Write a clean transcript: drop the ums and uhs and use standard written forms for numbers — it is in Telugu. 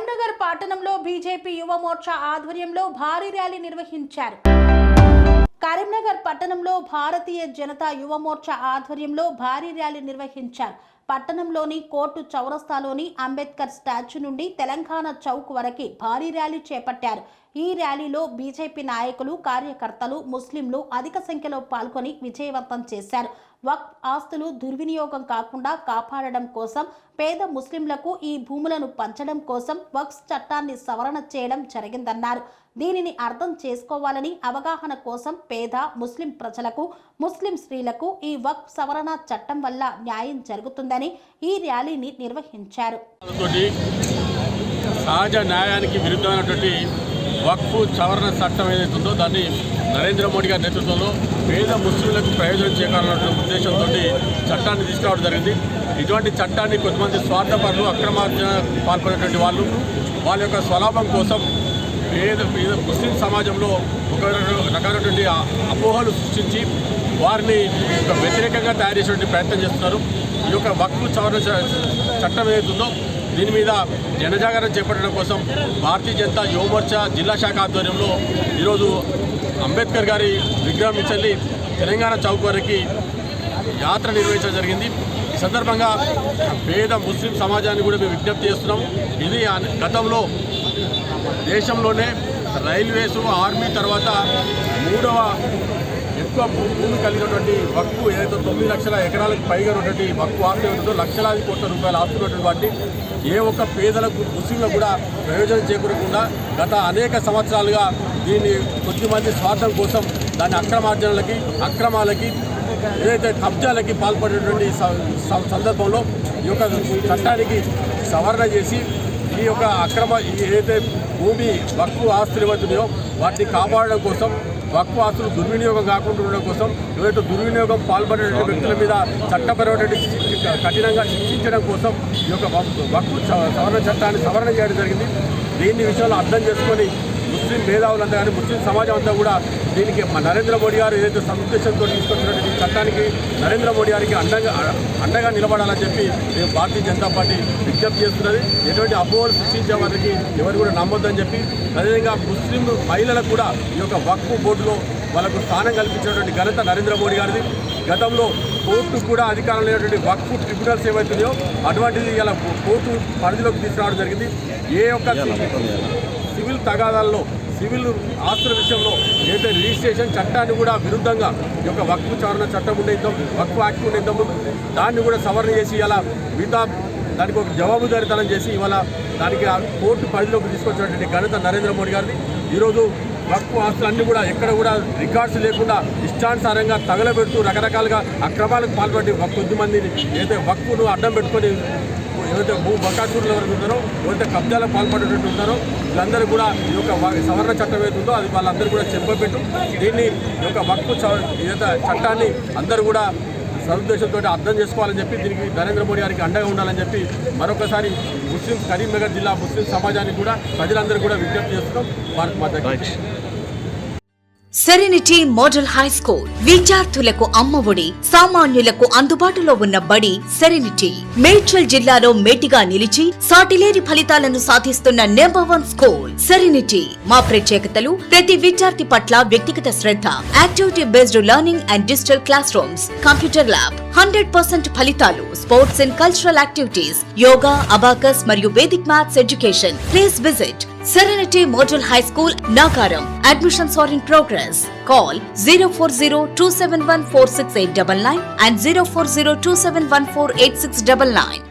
కరీంనగర్ పట్టణంలో బీజేపీ యువ మోర్చా ఆధ్వర్యంలో భారీ ర్యాలీ నిర్వహించారు. కరీంనగర్ పట్టణంలో భారతీయ జనతా యువ మోర్చా ఆధ్వర్యంలో భారీ ర్యాలీ నిర్వహించారు. పట్టణంలోని కోర్టు చౌరస్తాలోని అంబేద్కర్ స్టాచ్యూ నుండి తెలంగాణ చౌక్ వరకు భారీ ర్యాలీ చేపట్టారు. ఈ ర్యాలీలో బీజేపీ నాయకులు, కార్యకర్తలు, ముస్లింలు అధిక సంఖ్యలో పాల్గొని విజయవంతం చేశారు. వక్ఫ్ ఆస్తులు దుర్వినియోగం కాకుండా కాపాడడం కోసం, పేద ముస్లింలకు ఈ భూములను పంచడం కోసం వక్ఫ్ చట్టాన్ని సవరణ చేయడం జరిగిందన్నారు. దీనిని అర్థం చేసుకోవాలని, అవగాహన కోసం పేద ముస్లిం ప్రజలకు, ముస్లిం స్త్రీలకు ఈ వక్ఫ్ సవరణ చట్టం వల్ల న్యాయం జరుగుతుందని ఈ ర్యాలీని నిర్వహించారు. సహజ న్యాయానికి విరుద్ధమైనటువంటి వక్ఫ్ సవరణ చట్టం ఏదైతుందో దాన్ని నరేంద్ర మోడీ గారి నేతృత్వంలో పేద ముస్లింలకు ప్రయోజనం చేకూరాలనే ఉద్దేశంతో చట్టాన్ని తీసుకురావడం జరిగింది. ఇటువంటి చట్టాన్ని కొంతమంది స్వార్థపరులు, అక్రమార్జన పాల్పడేటువంటి వాళ్ళ యొక్క స్వలాభం కోసం పేద ముస్లిం సమాజంలో ఒక రకమైనటువంటి అపోహలు సృష్టించి వారిని ఒక వ్యతిరేకంగా తయారు చేసేటువంటి ప్రయత్నం చేస్తున్నారు. ఈ యొక్క వక్ఫ్ సవరణ చట్టం ఏదైతుందో దీని మీద జనజాగరణ చేపట్టడం కోసం భారతీయ జనతా యువ మోర్చా జిల్లా శాఖ ఆధ్వర్యంలో ఈరోజు అంబేద్కర్ గారి విగ్రహం నుంచి తెలంగాణ చౌక్ వరకు యాత్ర నిర్వహించడం జరిగింది. ఈ సందర్భంగా పేద ముస్లిం సమాజాన్ని కూడా మేము విజ్ఞప్తి చేస్తున్నాం. ఇది గతంలో దేశంలోనే రైల్వేస్, ఆర్మీ తర్వాత మూడవ ఎక్కువ భూమి కలిగినటువంటి వక్ఫ్ ఏదైతే 9 లక్షల ఎకరాలకు పైగా ఉన్నటువంటి వక్ఫ్ ఆస్తి ఉంటుందో లక్షలాది కోట్ల రూపాయల ఆస్తున్నటువంటి వాటిని ఏ ఒక్క పేదలకు, ముస్లింలకు కూడా ప్రయోజనం చేకూరకుండా గత అనేక సంవత్సరాలుగా దీన్ని కొద్దిమంది స్వార్థం కోసం దాని అక్రమాలకి ఏదైతే కబ్జాలకి పాల్పడేటువంటి సందర్భంలో ఈ యొక్క చట్టానికి సవరణ చేసి ఈ యొక్క ఏదైతే భూమి వక్ఫ్ ఆస్తులు ఏవైతున్నాయో వాటిని కాపాడడం కోసం, వక్ఫ్ ఆస్తులు దుర్వినియోగం కాకుండా ఉండడం కోసం, ఏవైతే దుర్వినియోగం పాల్పడే వ్యక్తుల మీద చట్టపరమైన కఠినంగా శిక్షించడం కోసం ఈ యొక్క వక్ఫ్ సవరణ చట్టాన్ని సవరణ చేయడం జరిగింది. దీన్ని విషయంలో అర్థం చేసుకొని ముస్లిం మేధావులంతా కానీ ముస్లిం సమాజం అంతా కూడా దీనికి నరేంద్ర మోడీ గారు ఏదైతే సదుద్దేశంతో తీసుకొచ్చినటువంటి ఈ చట్టానికి నరేంద్ర మోడీ గారికి అండగా నిలబడాలని చెప్పి మేము భారతీయ జనతా పార్టీ విజ్ఞప్తి చేస్తున్నది. ఎటువంటి అపోహలు సృష్టించే వారికి ఎవరు కూడా నమ్మొద్దని చెప్పి, అదేవిధంగా ముస్లిం మహిళలకు కూడా ఈ యొక్క వక్ఫ్ బోర్డులో వాళ్ళకు స్థానం కల్పించినటువంటి ఘనత నరేంద్ర మోడీ గారిది. గతంలో కోర్టు కూడా అధికారం లేనటువంటి వక్ఫ్ ట్రిబ్యునల్స్ ఏవైతున్నాయో అటువంటిది ఇలా కోర్టు పరిధిలోకి తీసుకురావడం జరిగింది. ఏ ఒక్క సివిల్ తగాదాల్లో, సివిల్ ఆస్తుల విషయంలో ఏదైతే రిజిస్ట్రేషన్ చట్టాన్ని కూడా విరుద్ధంగా ఈ యొక్క వక్ఫ్ సవరణ చట్టం ఉండేద్దో, వక్ఫ్ యాక్ట్ ఉండేద్దాము, దాన్ని కూడా సవరణ చేసి ఇలా మిగతా దానికి ఒక జవాబుదారీతనం చేసి ఇవాళ దానికి కోర్టు పరిధిలోకి తీసుకొచ్చినటువంటి ఘనత నరేంద్ర మోడీ గారిది. ఈరోజు వక్ఫ్ ఆస్తులన్నీ కూడా ఎక్కడ కూడా రికార్డ్స్ లేకుండా ఇష్టానుసారంగా తగలబెడుతూ రకరకాలుగా అక్రమాలకు పాల్పడి కొద్దిమందిని ఏదైతే వక్ఫ్ను అడ్డం పెట్టుకొని ఏవైతే బకాసురులు ఎవరు ఉన్నారో, ఎవరైతే కబ్జాలకు పాల్పడేటట్టు ఉన్నారో వీళ్ళందరూ కూడా ఈ యొక్క సవరణ చట్టం ఏదైతుందో అది వాళ్ళందరూ కూడా చెప్పబెట్టు దీన్ని ఈ యొక్క వక్ఫ్ ఏదైతే చట్టాన్ని అందరూ కూడా సదుద్దేశంతో అర్థం చేసుకోవాలని చెప్పి దీనికి నరేంద్ర మోడీ గారికి అండగా ఉండాలని చెప్పి మరొకసారి ముస్లిం కరీంనగర్ జిల్లా ముస్లిం సమాజానికి కూడా ప్రజలందరూ కూడా విజ్ఞప్తి చేస్తున్నాం. భారత్ మాతాకి. సెరెనిటీ మోడల్ హై స్కూల్ విద్యార్థులకు అమ్మఒడి, సామాన్యులకు అందుబాటులో ఉన్న బడి సెరెనిటీ. మేడ్చల్ జిల్లాలో మేటిగా నిలిచి సాటిలేని ఫలితాలను సాధిస్తున్న నంబర్ 1 స్కూల్ సెరెనిటీ. మా ప్రత్యేకతలు ప్రతి విద్యార్థి పట్ల వ్యక్తిగత శ్రద్ధ, activity based learning and digital classrooms, computer lab, 100% ఫలితాలు, sports and cultural activities, yoga, abacus మరియు Vedic maths education. Please visit Serenity Model High School, Nagaram. Admissions are in progress. Call 040-271-46899 and 040-271-48699.